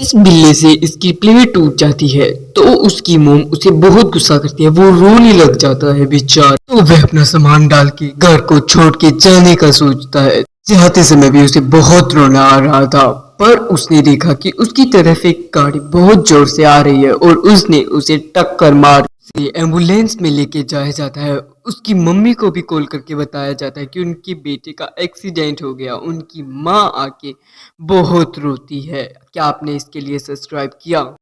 इस बिल्ली से इसकी प्लेट टूट जाती है तो उसकी मोम उसे बहुत गुस्सा करती है। वो रोने लग जाता है बेचारा। तो वह अपना सामान डाल के घर को छोड़ के जाने का सोचता है। जाते समय भी उसे बहुत रोना आ रहा था, पर उसने देखा कि उसकी तरफ एक गाड़ी बहुत जोर से आ रही है और उसने उसे टक्कर मार से एम्बुलेंस में लेके जाया जाता है। उसकी मम्मी को भी कॉल करके बताया जाता है कि उनके बेटे का एक्सीडेंट हो गया। उनकी माँ आके बहुत रोती है। क्या आपने इसके लिए सब्सक्राइब किया?